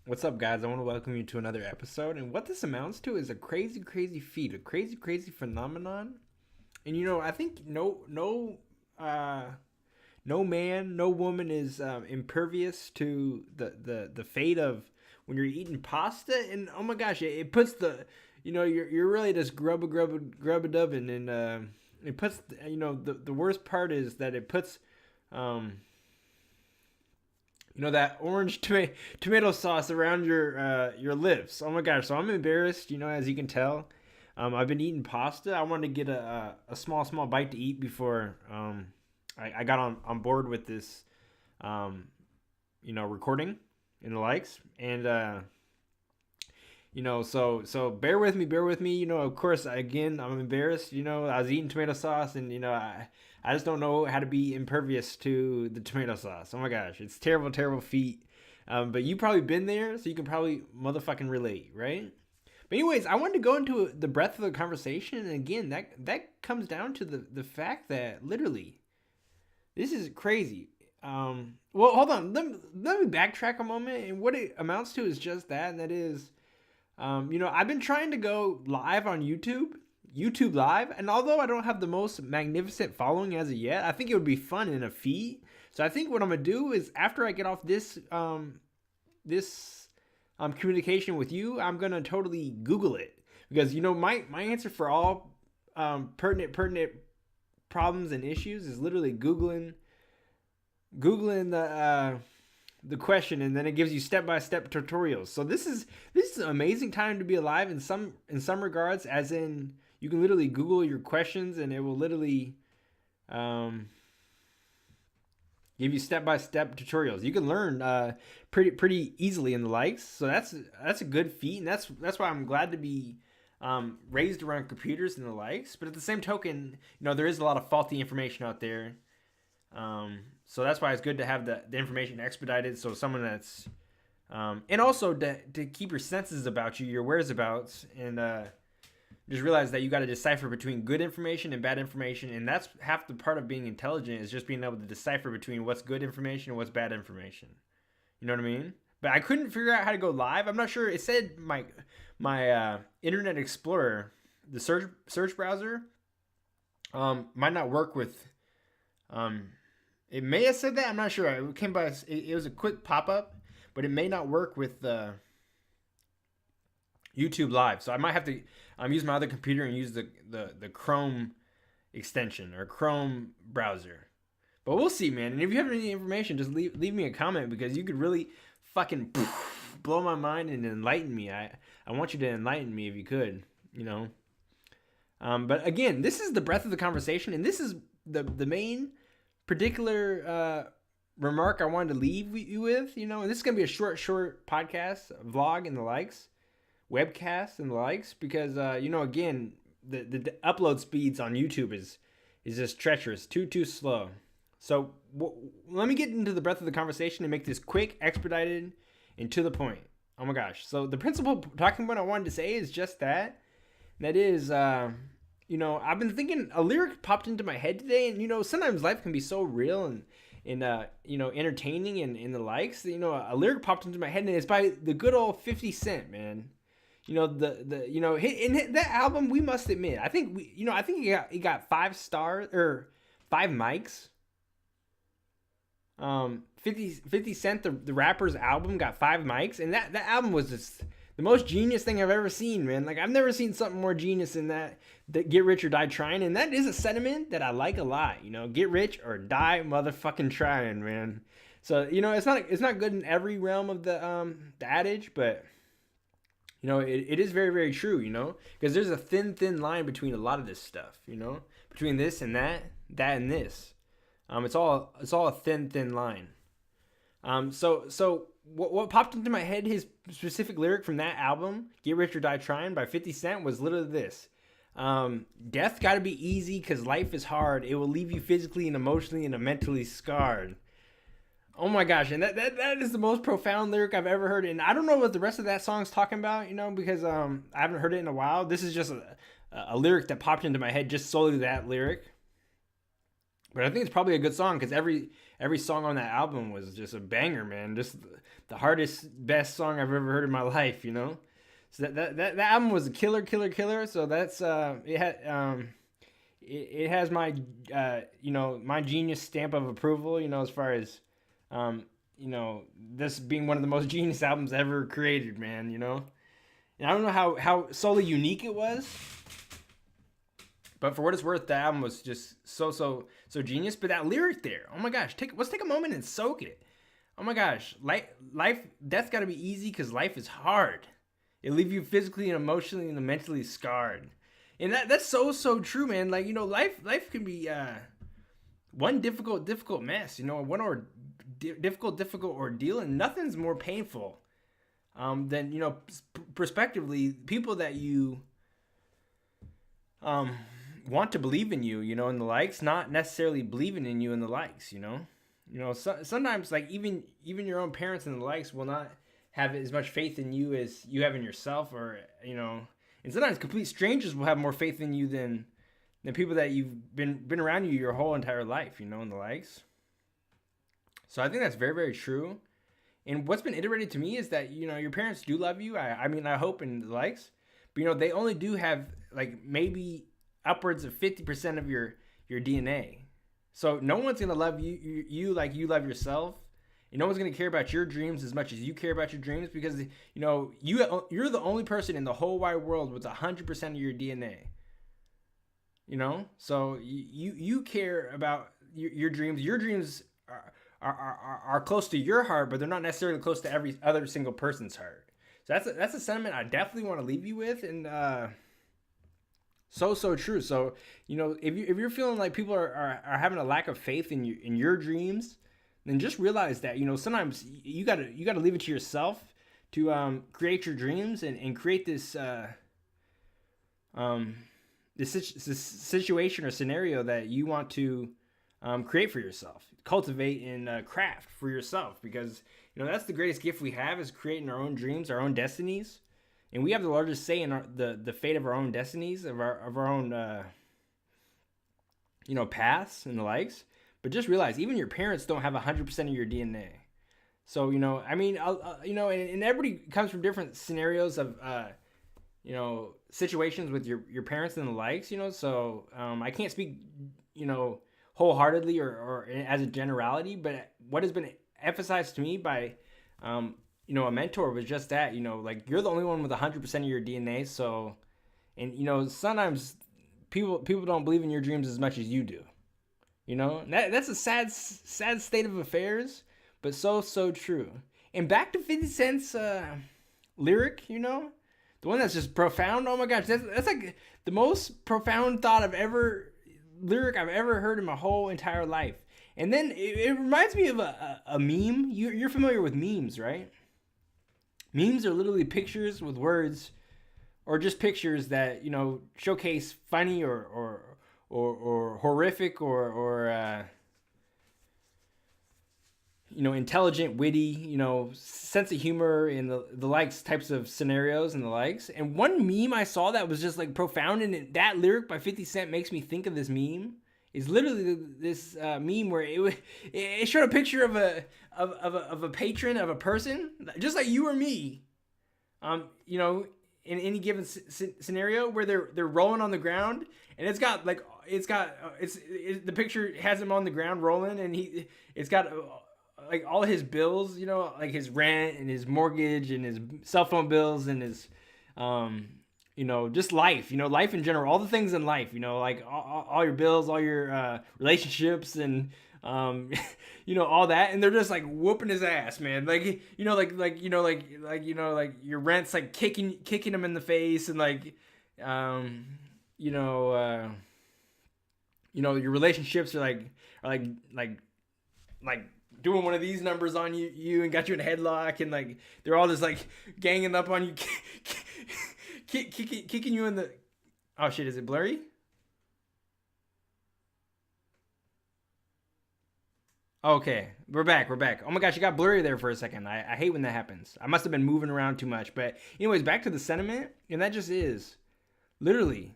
What's up, guys? I want to welcome you to another episode. And what this amounts to is a crazy, crazy feat, a crazy, crazy phenomenon. And I think uh, no man, no woman is impervious to the fate of when you're eating pasta. And oh my gosh, it puts you're really just grub a dubbing, and it puts the worst part is that it puts um that orange tomato sauce around your lips. Oh my gosh! So I'm embarrassed. As you can tell, I've been eating pasta. I wanted to get a small bite to eat before I got on board with this recording and the likes. And so bear with me. Of course, again, I'm embarrassed. I was eating tomato sauce, and I just don't know how to be impervious to the tomato sauce. Oh my gosh, it's terrible, terrible feat. But you probably been there, so you can probably motherfucking relate, right? But anyways, I wanted to go into the breadth of the conversation, and again, that comes down to the fact that literally, this is crazy. Well, hold on. Let me backtrack a moment, and what it amounts to is just that, and that is, I've been trying to go live on YouTube Live, and although I don't have the most magnificent following as of yet, I think it would be fun in a feat. So I think what I'm gonna do is after I get off this communication with you, I'm gonna totally Google it, because my answer for all pertinent problems and issues is literally googling the question, and then it gives you step-by-step tutorials. So this is an amazing time to be alive in some regards, as in you can literally Google your questions and it will literally give you step-by-step tutorials. You can learn pretty easily in the likes. So that's a good feat, and that's why I'm glad to be raised around computers and the likes. But at the same token, there is a lot of faulty information out there. So that's why it's good to have the information expedited. So someone that's and also to keep your senses about you, your whereabouts, and just realize that you got to decipher between good information and bad information. And that's half the part of being intelligent, is just being able to decipher between what's good information and what's bad information. You know what I mean? But I couldn't figure out how to go live. I'm not sure. It said my Internet Explorer, the search browser, might not work with it may have said that. I'm not sure. It came by. It was a quick pop up, but it may not work with YouTube Live. So I might have to use my other computer and use the Chrome extension or Chrome browser. But we'll see, man. And if you have any information, just leave me a comment, because you could really fucking blow my mind and enlighten me. I want you to enlighten me if you could. But again, this is the breadth of the conversation, and this is the main particular remark I wanted to leave you with, and this is going to be a short podcast, vlog and the likes, webcast and the likes, because, again, the upload speeds on YouTube is just treacherous, too slow. So let me get into the breadth of the conversation and make this quick, expedited, and to the point. Oh my gosh. So the principal talking point I wanted to say is just that. That is, I've been thinking, a lyric popped into my head today, and sometimes life can be so real and entertaining and the likes. A lyric popped into my head, and it's by the good old 50 Cent, man. In that album, we must admit, I think he got 5 stars or 5 mics. 50 Cent, the rapper's album, got 5 mics, and that album was just the most genius thing I've ever seen, man. Like, I've never seen something more genius than that Get Rich or Die Trying. And that is a sentiment that I like a lot, get rich or die motherfucking trying, man. So, it's not good in every realm of the adage, but it is very, very true, because there's a thin line between a lot of this stuff, between this and that and this. It's all a thin line. So what popped into my head, his specific lyric from that album, Get Rich or Die Trying by 50 Cent, was literally this. Death gotta be easy, cause life is hard. It will leave you physically and emotionally and mentally scarred. Oh my gosh, and that is the most profound lyric I've ever heard. And I don't know what the rest of that song's talking about, because I haven't heard it in a while. This is just a lyric that popped into my head, just solely that lyric. But I think it's probably a good song, because every every song on that album was just a banger, man. Just the hardest, best song I've ever heard in my life, you know. So that album was a killer. So that's it has my my genius stamp of approval, you know, as far as this being one of the most genius albums ever created, man, you know. And I don't know how solely unique it was, but for what it's worth, the album was just so genius. But that lyric there, oh my gosh, let's take a moment and soak it. Oh my gosh, death's got to be easy because life is hard. It leave you physically and emotionally and mentally scarred. And that's so true, man. Like, you know, life can be one difficult mess, you know, difficult ordeal, and nothing's more painful than, you know, prospectively, people that you want to believe in you, you know, and the likes, not necessarily believing in you and the likes, you know. Sometimes, like, even your own parents and the likes will not have as much faith in you as you have in yourself, or, you know, and sometimes complete strangers will have more faith in you than people that you've been around you your whole entire life, you know, and the likes. So I think that's very, very true. And what's been iterated to me is that, you know, your parents do love you. I mean, I hope, and the likes, but, you know, they only do have like maybe upwards of 50% of your DNA. So no one's going to love you like you love yourself. And no one's going to care about your dreams as much as you care about your dreams, because, you know, you're the only person in the whole wide world with 100% of your DNA. You know? So you care about your dreams. Your dreams are close to your heart, but they're not necessarily close to every other single person's heart. So that's a sentiment I definitely want to leave you with, and so true. So, you know, if you're feeling like people are having a lack of faith in your dreams, then just realize that, you know, sometimes you gotta leave it to yourself to create your dreams and create this this situation or scenario that you want to create for yourself, cultivate and craft for yourself, because, you know, that's the greatest gift we have, is creating our own dreams, our own destinies, and we have the largest say in the fate of our own destinies, of our own you know, paths and the likes. But just realize, even your parents don't have 100% of your DNA. So, you know, I mean, you know, and everybody comes from different scenarios of, you know, situations with your parents and the likes, you know. So I can't speak, you know, wholeheartedly or as a generality, but what has been emphasized to me by, you know, a mentor was just that, you know, like, you're the only one with 100% of your DNA. So, and, you know, sometimes people don't believe in your dreams as much as you do. You know, that's a sad state of affairs, but so true. And back to 50 Cent's lyric, you know, the one that's just profound. Oh my gosh, that's like the most profound lyric I've ever heard in my whole entire life. And then it reminds me of a meme. You're familiar with memes, right? Memes are literally pictures with words, or just pictures that, you know, showcase funny or horrific or you know, intelligent, witty, you know, sense of humor in the likes types of scenarios and the likes. And one meme I saw that was just like profound, and that lyric by 50 Cent makes me think of this meme. Is literally this meme where it showed a picture of a patron, of a person just like you or me, you know, in any given scenario, where they're rolling on the ground, and the picture has him on the ground rolling, and it's got like all his bills, you know, like his rent and his mortgage and his cell phone bills and his you know, just life, you know, life in general, all the things in life, you know, like all your bills, all your relationships, and you know, all that, and they're just like whooping his ass, man. Like, you know, like you know, like your rent's like kicking him in the face, and like you know, your relationships are like doing one of these numbers on you and got you in a headlock, and like they're all just like ganging up on you, kicking you in the. Oh shit! Is it blurry? Okay, we're back. Oh my gosh, you got blurry there for a second. I hate when that happens. I must have been moving around too much. But anyways, back to the sentiment, and that just is literally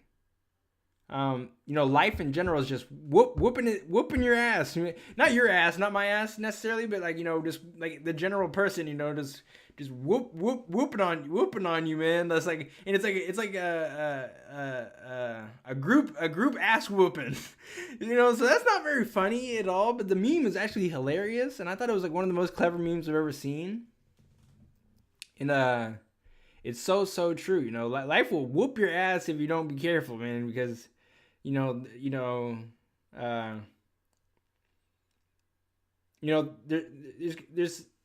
life in general is just whooping your ass. Not your ass, not my ass necessarily, but like, just like the general person, just whooping on you, man. That's like, and it's like a group ass whooping, So that's not very funny at all. But the meme is actually hilarious, and I thought it was like one of the most clever memes I've ever seen. And it's so true. Life will whoop your ass if you don't be careful, man. Because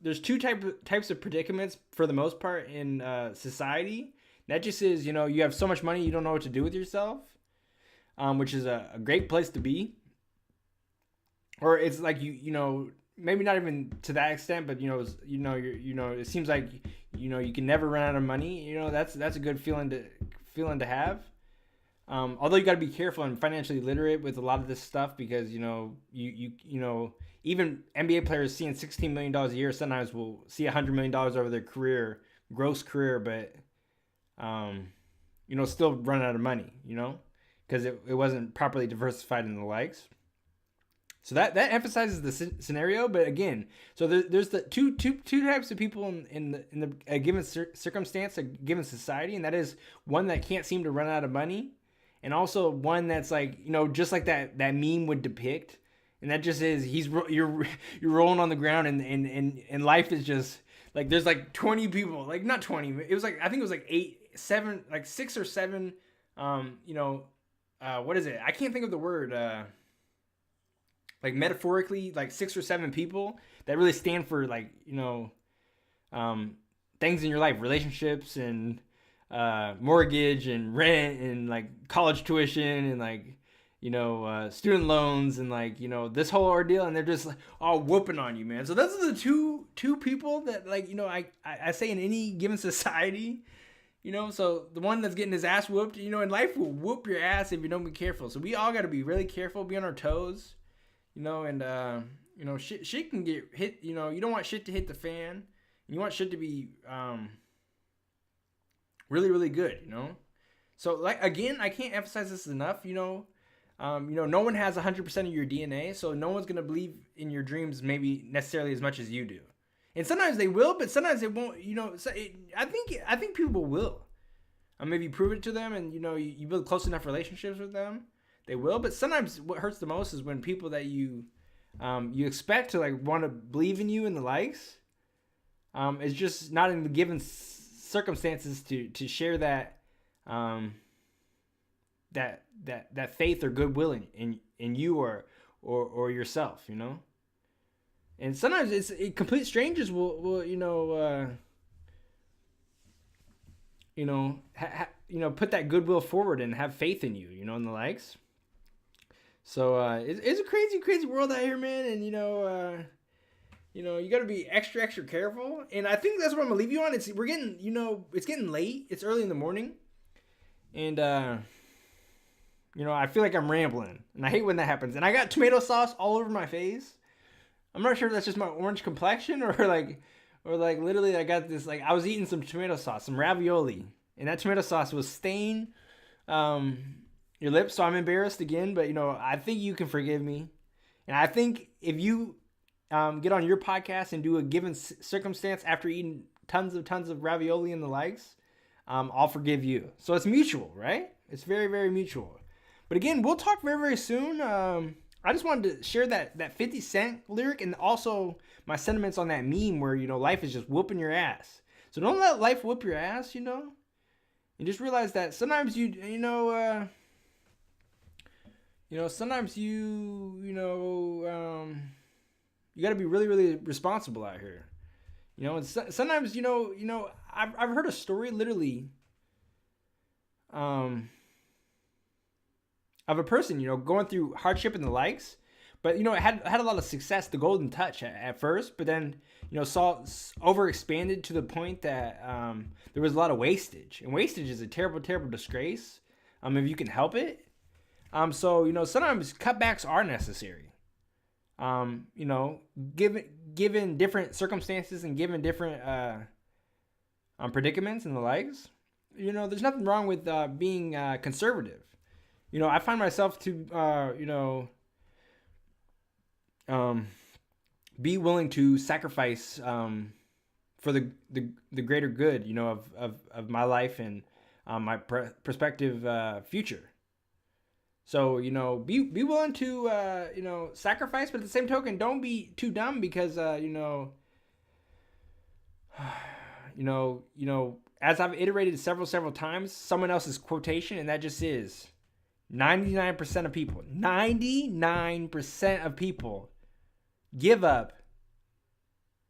there's two types of predicaments for the most part in society. That just is, you have so much money you don't know what to do with yourself, which is a great place to be. Or it's like maybe not even to that extent, but it seems like you can never run out of money. That's a good feeling to have. Although you got to be careful and financially literate with a lot of this stuff, because you even NBA players seeing $16 million a year sometimes will see $100 million over their gross career, but still run out of money, because it wasn't properly diversified in the likes. So that emphasizes the scenario. But again, so there's the two types of people in a given circumstance, a given society, and that is one that can't seem to run out of money, and also one that's like, just like that meme would depict, and that just is you're rolling on the ground, and life is just like there's like 20 people, like not 20, it was like, I think it was like 6 or 7, what is it? I can't think of the word. Like metaphorically, like 6 or 7 people that really stand for like, things in your life, relationships and mortgage and rent and like college tuition and like, student loans and like, this whole ordeal, and they're just like all whooping on you, man. So those are the two people that like, I say in any given society, so the one that's getting his ass whooped, and life will whoop your ass if you don't be careful. So we all got to be really careful, be on our toes. And shit can get hit. You don't want shit to hit the fan. You want shit to be really, really good. So like, again, I can't emphasize this enough. No one has 100% of your DNA, so no one's gonna believe in your dreams maybe necessarily as much as you do. And sometimes they will, but sometimes they won't. I think people will. Maybe prove it to them, and you build close enough relationships with them. They will, but sometimes what hurts the most is when people that you expect to like want to believe in you and the likes, is just not in the given circumstances to share that that faith or goodwill in you or yourself, And sometimes it's complete strangers will put that goodwill forward and have faith in you, and the likes. So it's a crazy world out here, man, and you got to be extra careful. And I think that's what I'm gonna leave you on. It's getting late. It's early in the morning, and I feel like I'm rambling, and I hate when that happens. And I got tomato sauce all over my face. I'm not sure if that's just my orange complexion or like literally I got this, like I was eating some tomato sauce, some ravioli, and that tomato sauce was stained your lips, so I'm embarrassed again, but I think you can forgive me. And I think if you get on your podcast and do a given circumstance after eating tons of ravioli and the likes, I'll forgive you. So it's mutual, right? It's very, very mutual. But again, we'll talk very, very soon. I just wanted to share that 50 Cent lyric and also my sentiments on that meme where, life is just whooping your ass. So don't let life whoop your ass, and just realize that sometimes sometimes you got to be really, really responsible out here. And sometimes, I've heard a story literally of a person, going through hardship and the likes, but, it had a lot of success, the golden touch at first, but then, saw overexpanded to the point that there was a lot of wastage. And wastage is a terrible, terrible disgrace if you can help it. So, sometimes cutbacks are necessary. Given different circumstances and given different predicaments and the likes, there's nothing wrong with being conservative. I find myself to, um, be willing to sacrifice for the greater good, of my life and my prospective future. So be willing to sacrifice, but at the same token, don't be too dumb because as I've iterated several times, someone else's quotation, and that just is 99% of people. 99% of people give up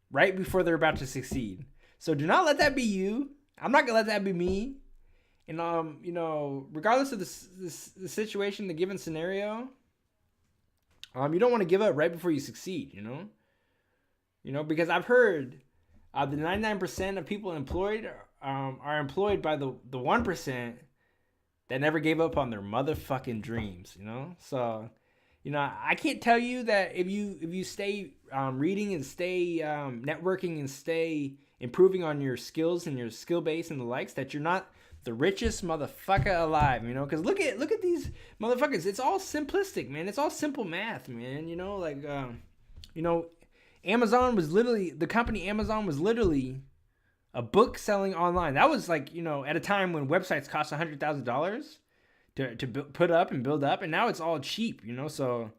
right before they're about to succeed. So do not let that be you. I'm not gonna let that be me. And regardless of the situation, the given scenario, you don't want to give up right before you succeed. Because I've heard the 99% of people employed are employed by the 1% that never gave up on their motherfucking dreams. So I can't tell you that if you stay reading and stay networking and stay improving on your skills and your skill base and the likes, that you're not the richest motherfucker alive, because look at these motherfuckers. It's all simplistic, man. It's all simple math, man. Amazon was literally, the company Amazon was literally a book selling online. That was like, at a time when websites cost $100,000 to put up and build up, and now it's all cheap, so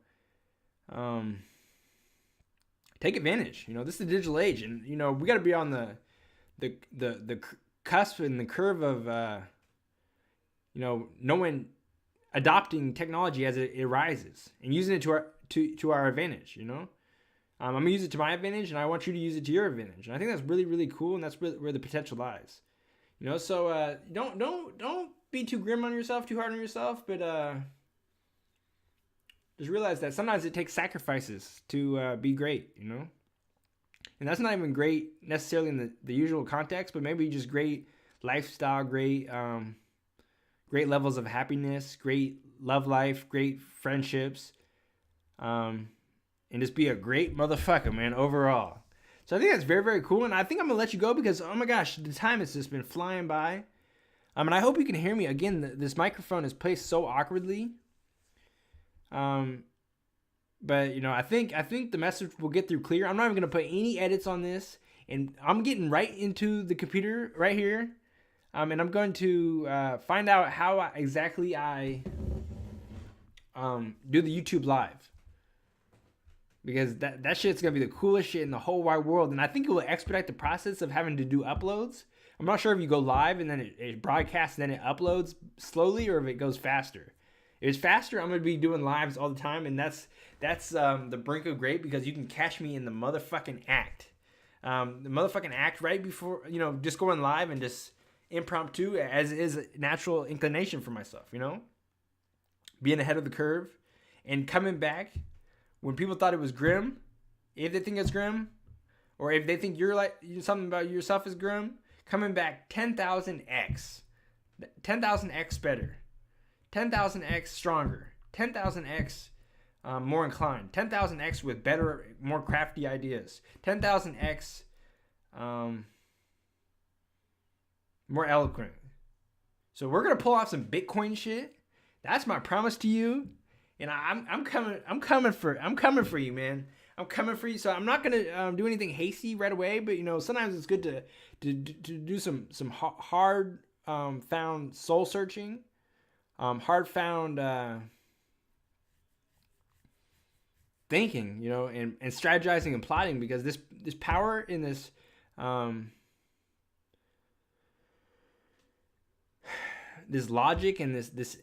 take advantage. This is the digital age, and we got to be on the cusp and the curve of knowing, adopting technology as it arises and using it to our advantage. I'm gonna use it to my advantage, and I want you to use it to your advantage. And I think that's really, really cool, and that's where the potential lies. So don't be too grim on yourself, too hard on yourself, but just realize that sometimes it takes sacrifices to be great. And that's not even great necessarily in the usual context, but maybe just great lifestyle, great levels of happiness, great love life, great friendships, and just be a great motherfucker, man, overall. So I think that's very, very cool, and I think I'm going to let you go because, oh my gosh, the time has just been flying by. And I hope you can hear me. Again, this microphone is placed so awkwardly. But I think the message will get through clear. I'm not even gonna put any edits on this, and I'm getting right into the computer right here, and I'm going to find out how exactly I do the YouTube live, because that shit's gonna be the coolest shit in the whole wide world, and I think it will expedite the process of having to do uploads. I'm not sure if you go live and then it broadcasts and then it uploads slowly, or if it goes faster. If it's faster, I'm gonna be doing lives all the time, and that's the brink of great, because you can catch me in the motherfucking act. The motherfucking act right before, just going live and just impromptu, as is a natural inclination for myself, being ahead of the curve and coming back when people thought it was grim, if they think it's grim, or if they think you're like something about yourself is grim, coming back 10,000x, 10,000x better. 10,000x stronger, 10,000x more inclined, 10,000x with better, more crafty ideas, 10,000x more eloquent. So we're gonna pull off some Bitcoin shit. That's my promise to you, and I'm coming for you, man. I'm coming for you. So I'm not gonna do anything hasty right away, but sometimes it's good to do some hard found soul searching. Hard found thinking, and strategizing and plotting, because this power in this this logic and this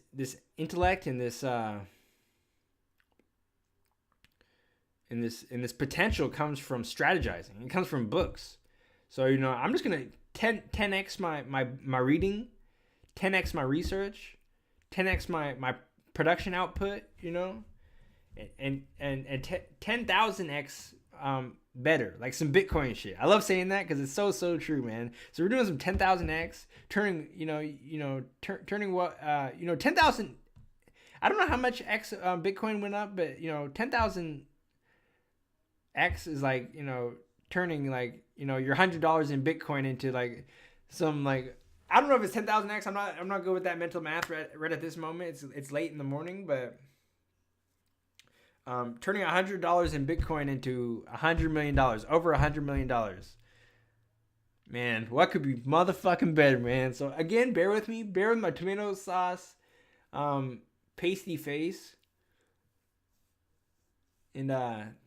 intellect and this potential comes from strategizing. It comes from books. So I'm just gonna 10x my reading, 10x my research, 10x my production output, and 10,000x better, like some Bitcoin shit. I love saying that because it's so true, man. So we're doing some 10,000x, turning turning what 10,000. I don't know how much x Bitcoin went up, but 10,000x is like turning like your $100 in Bitcoin into like some like I don't know if it's 10,000x. I'm not good with that mental math right at this moment. It's late in the morning, but turning $100 in Bitcoin into $100 million, over $100 million. Man, what could be motherfucking better, man? So again, bear with me. Bear with my tomato sauce, pasty face. And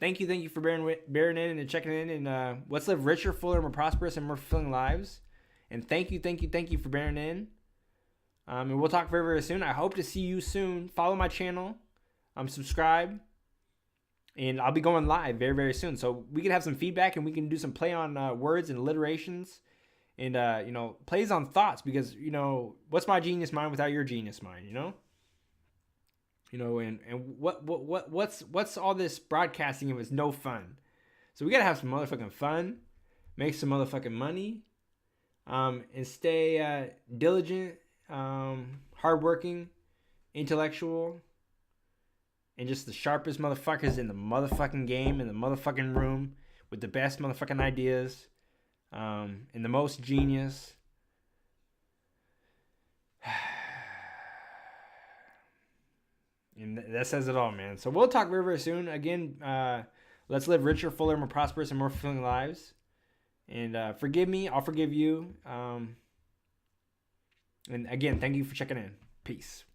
thank you for bearing in and checking in. And let's live richer, fuller, more prosperous, and more fulfilling lives. And thank you for bearing in. And we'll talk very, very soon. I hope to see you soon. Follow my channel. Subscribe. And I'll be going live very, very soon. So we can have some feedback and we can do some play on words and alliterations. And, plays on thoughts. Because, what's my genius mind without your genius mind, and what's all this broadcasting if it's no fun? So we gotta have some motherfucking fun, make some motherfucking money, and stay diligent, hardworking, intellectual, and just the sharpest motherfuckers in the motherfucking game, in the motherfucking room, with the best motherfucking ideas, and the most genius. And that says it all, man. So we'll talk very, very soon. Again, let's live richer, fuller, more prosperous, and more fulfilling lives. And forgive me. I'll forgive you. And again, thank you for checking in. Peace.